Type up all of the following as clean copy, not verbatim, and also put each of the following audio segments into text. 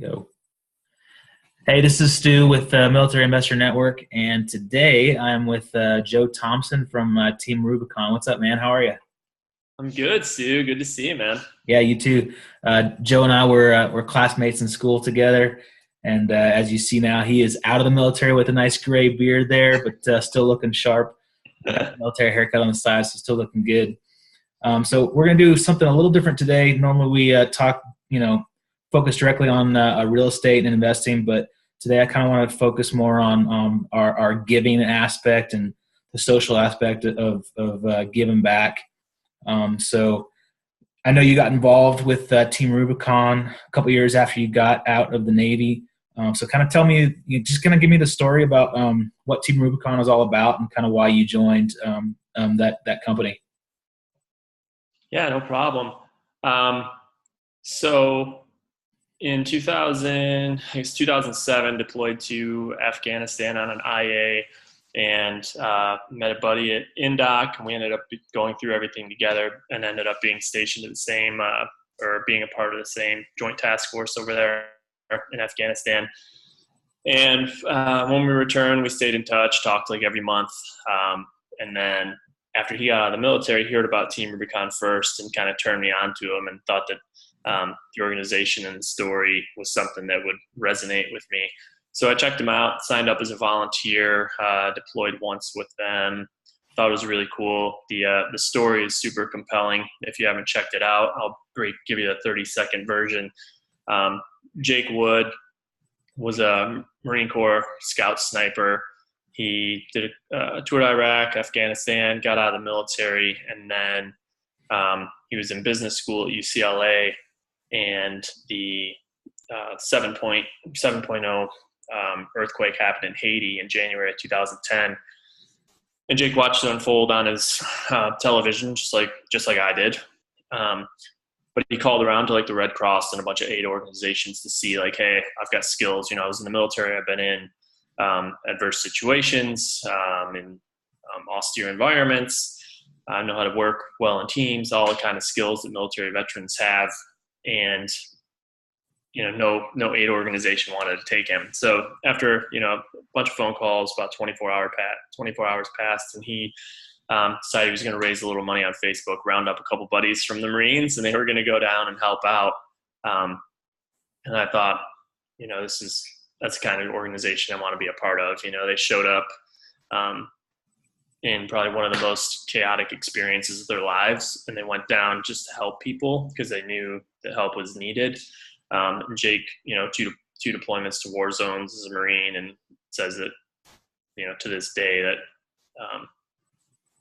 Go. Hey, this is Stu with Military Investor Network, and today I'm with Joe Thompson from Team Rubicon. What's up, man? How are you? I'm good, Stu. Good to see you, man. Yeah, you too. Joe and I were classmates in school together, and as you see now, he is out of the military with a nice gray beard there, but still looking sharp. I got the military haircut on the side, so still looking good. So we're gonna do something a little different today. Normally we talk, focus directly on real estate and investing, but today I kind of want to focus more on our giving aspect and the social aspect of giving back. So I know you got involved with Team Rubicon a couple years after you got out of the Navy. So kind of tell me, you just kind of give me the story about what Team Rubicon is all about and kind of why you joined that company. Yeah, no problem. Um, so in 2000, I guess 2007, deployed to Afghanistan on an IA and met a buddy at Indoc, and we ended up going through everything together and ended up being stationed at the same or being a part of the same joint task force over there in Afghanistan. And when we returned, we stayed in touch, talked like every month. And then after he got out of the military, he heard about Team Rubicon first and kind of turned me on to him and thought that the organization and the story was something that would resonate with me. So I checked them out, signed up as a volunteer, deployed once with them. Thought it was really cool. The story is super compelling. If you haven't checked it out, I'll give you a 30-second version. Jake Wood was a Marine Corps scout sniper. He did a tour to Iraq, Afghanistan, got out of the military, and then he was in business school at UCLA, and the 7.0 earthquake happened in Haiti in January of 2010. And Jake watched it unfold on his television, just like I did. But he called around to like the Red Cross and a bunch of aid organizations to see like, hey, I've got skills. I was in the military. I've been in adverse situations, in austere environments. I know how to work well in teams, all the kind of skills that military veterans have. And, no aid organization wanted to take him. So after, a bunch of phone calls, about 24 hours passed, and he decided he was going to raise a little money on Facebook, round up a couple buddies from the Marines, and they were going to go down and help out. And I thought, that's the kind of organization I want to be a part of. They showed up in probably one of the most chaotic experiences of their lives, and they went down just to help people because they knew that help was needed. And Jake, two deployments to war zones as a Marine, and says that, to this day that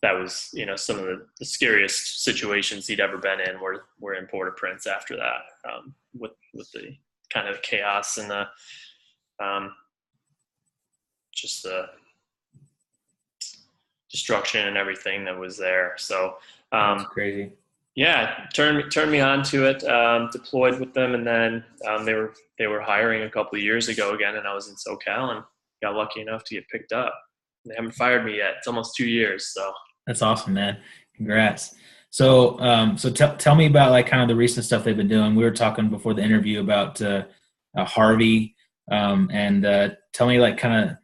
that was, some of the scariest situations he'd ever been in were in Port-au-Prince after that, with the kind of chaos and the just the destruction and everything that was there. So That's crazy. yeah, turned me on to it. Deployed with them, and then they were hiring a couple of years ago again, and I was in SoCal and got lucky enough to get picked up. They haven't fired me yet. It's almost 2 years, so. That's awesome, man. Congrats. So tell me about like kind of the recent stuff they've been doing. We were talking before the interview about Harvey, and tell me like kind of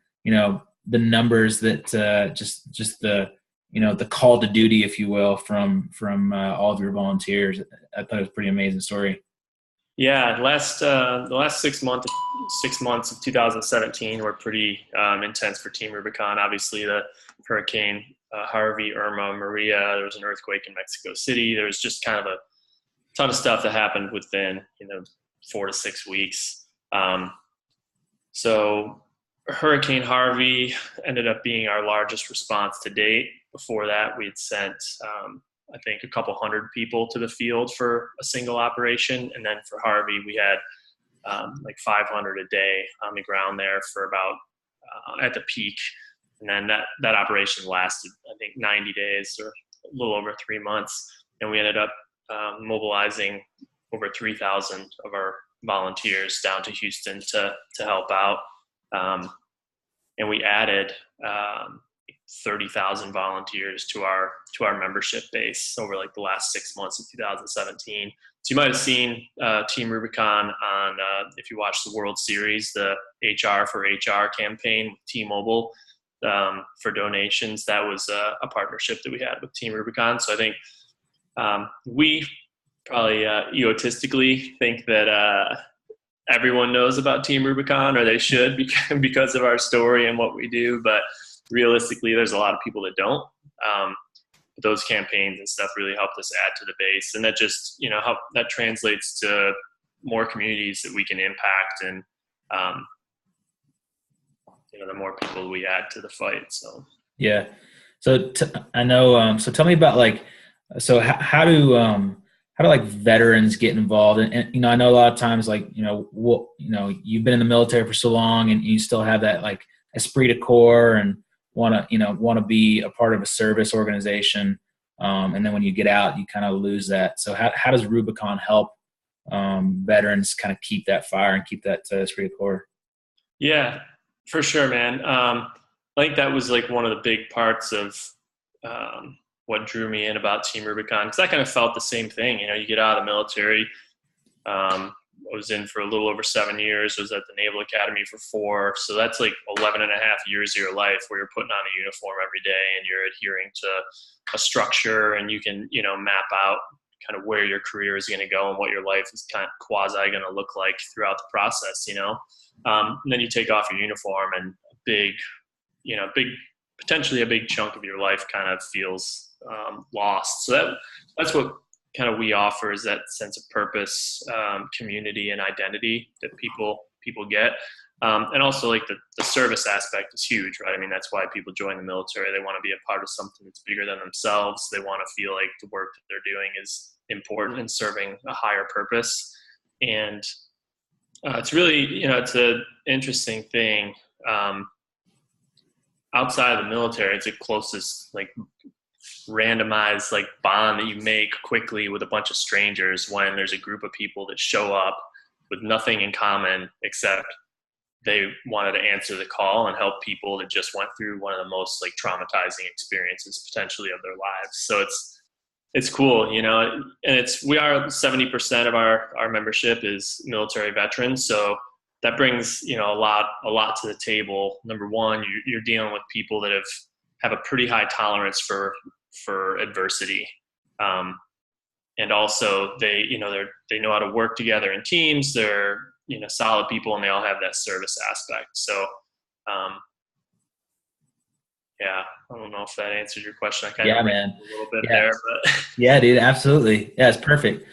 the numbers that just the call to duty, if you will, from all of your volunteers. I thought it was a pretty amazing story. Yeah, the last 6 months of 2017 were pretty intense for Team Rubicon. Obviously, the Hurricane Harvey, Irma, Maria. There was an earthquake in Mexico City. There was just kind of a ton of stuff that happened within 4 to 6 weeks. So Hurricane Harvey ended up being our largest response to date. Before that, we had sent I think a couple hundred people to the field for a single operation, and then for Harvey, we had like 500 a day on the ground there for about at the peak. And then that operation lasted, I think, 90 days or a little over 3 months. And we ended up mobilizing over 3,000 of our volunteers down to Houston to help out. And we added 30,000 volunteers to our membership base over like the last 6 months of 2017. So you might have seen Team Rubicon on, if you watch the World Series, the HR for HR campaign with T-Mobile for donations. That was a partnership that we had with Team Rubicon. So I think we probably egotistically think that everyone knows about Team Rubicon, or they should, because of our story and what we do. But realistically, there's a lot of people that don't. Those campaigns and stuff really helped us add to the base, and that just that translates to more communities that we can impact, and the more people we add to the fight. So yeah. So I know. So tell me about how do like veterans get involved? And I know a lot of times you've been in the military for so long, and you still have that like esprit de corps and want to be a part of a service organization. And then when you get out, you kind of lose that. So how does Rubicon help veterans kind of keep that fire and keep that esprit de corps? Yeah, for sure, man. I think that was like one of the big parts of what drew me in about Team Rubicon, because I kind of felt the same thing. You get out of the military. I was in for a little over 7 years. I was at the Naval Academy for 4. So that's like 11 and a half years of your life where you're putting on a uniform every day and you're adhering to a structure, and you can, map out kind of where your career is going to go and what your life is kind of quasi going to look like throughout the process, and then you take off your uniform, and potentially a big chunk of your life kind of feels lost. So that's what kind of we offer, is that sense of purpose, community, and identity that people get. And also like the service aspect is huge, right? I mean, that's why people join the military. They want to be a part of something that's bigger than themselves. They want to feel like the work that they're doing is important and serving a higher purpose. And it's really, it's an interesting thing. Outside of the military, it's the closest like randomized like bond that you make quickly with a bunch of strangers, when there's a group of people that show up with nothing in common except they wanted to answer the call and help people that just went through one of the most like traumatizing experiences potentially of their lives. So it's cool, and we are 70% of our membership is military veterans. So that brings, a lot to the table. Number one, you're dealing with people that have a pretty high tolerance for adversity. And also they know how to work together in teams. They're, solid people, and they all have that service aspect. So, yeah, I don't know if that answers your question. I kind of man. A little bit there, but yeah, dude, absolutely. Yeah, it's perfect.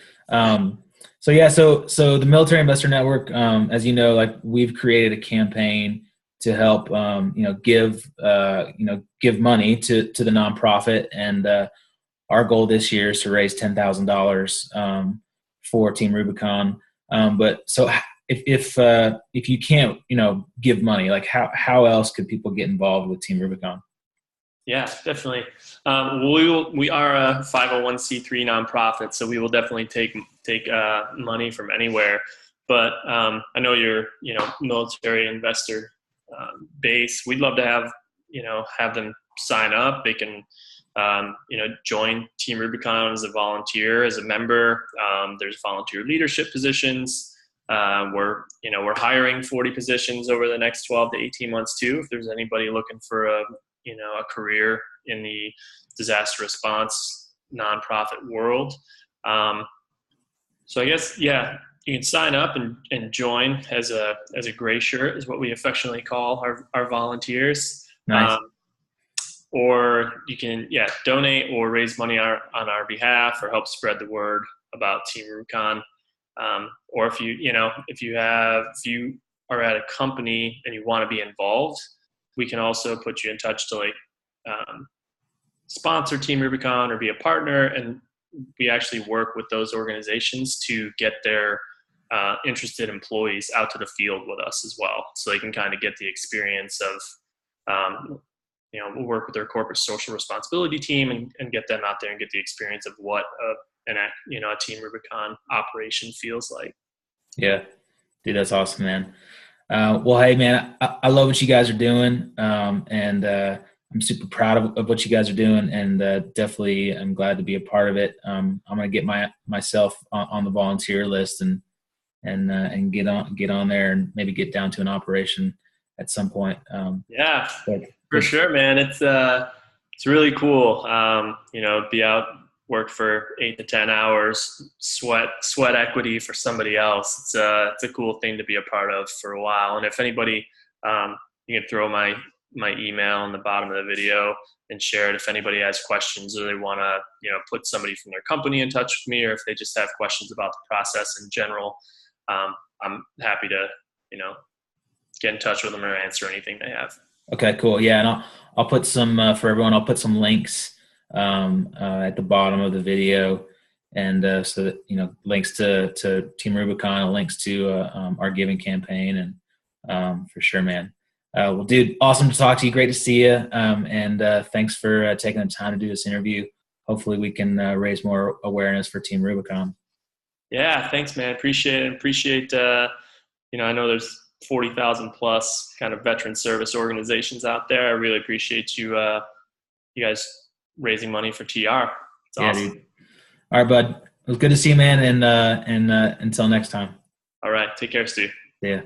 So the Military Investor Network, as you know, like we've created a campaign to help, give money to the nonprofit, and our goal this year is to raise $10,000 for Team Rubicon. But so if you can't, give money, like how else could people get involved with Team Rubicon? Yeah, definitely. We are a 501c3 nonprofit, so we will definitely take money from anywhere. But I know you're, military investor base. We'd love to have them sign up. They can, join Team Rubicon as a volunteer, as a member. There's volunteer leadership positions. We're hiring 40 positions over the next 12 to 18 months too. If there's anybody looking for a career in the disaster response nonprofit world. So I guess, yeah, you can sign up and join as a gray shirt, is what we affectionately call our volunteers. Nice. Or you can, donate or raise money on our behalf, or help spread the word about Team Rubicon. Or if you are at a company and you want to be involved, we can also put you in touch to sponsor Team Rubicon or be a partner. And we actually work with those organizations to get their interested employees out to the field with us as well. So they can kind of get the experience of, we'll work with their corporate social responsibility team and get them out there and get the experience of what a Team Rubicon operation feels like. Yeah, dude, that's awesome, man. Well, hey, man, I love what you guys are doing. And I'm super proud of what you guys are doing, and definitely I'm glad to be a part of it. I'm going to get myself on the volunteer list and get on there and maybe get down to an operation at some point. Yeah, for but sure, man. It's really cool. Be out, work for 8 to 10 hours, sweat equity for somebody else. It's a cool thing to be a part of for a while. And if anybody, you can throw my email on the bottom of the video and share it if anybody has questions or they want to, put somebody from their company in touch with me, or if they just have questions about the process in general. I'm happy to, get in touch with them or answer anything they have. Okay, cool. Yeah, and I'll put some for everyone. I'll put some links at the bottom of the video, and so that links to Team Rubicon, links to our giving campaign, and for sure, man. Well, dude, awesome to talk to you. Great to see you, and thanks for taking the time to do this interview. Hopefully, we can raise more awareness for Team Rubicon. Yeah, thanks, man. Appreciate it. Appreciate. I know there's 40,000 plus kind of veteran service organizations out there. I really appreciate you guys raising money for TR. It's awesome. Dude. All right, bud. It was good to see you, man, and until next time. All right. Take care, Stu. See ya.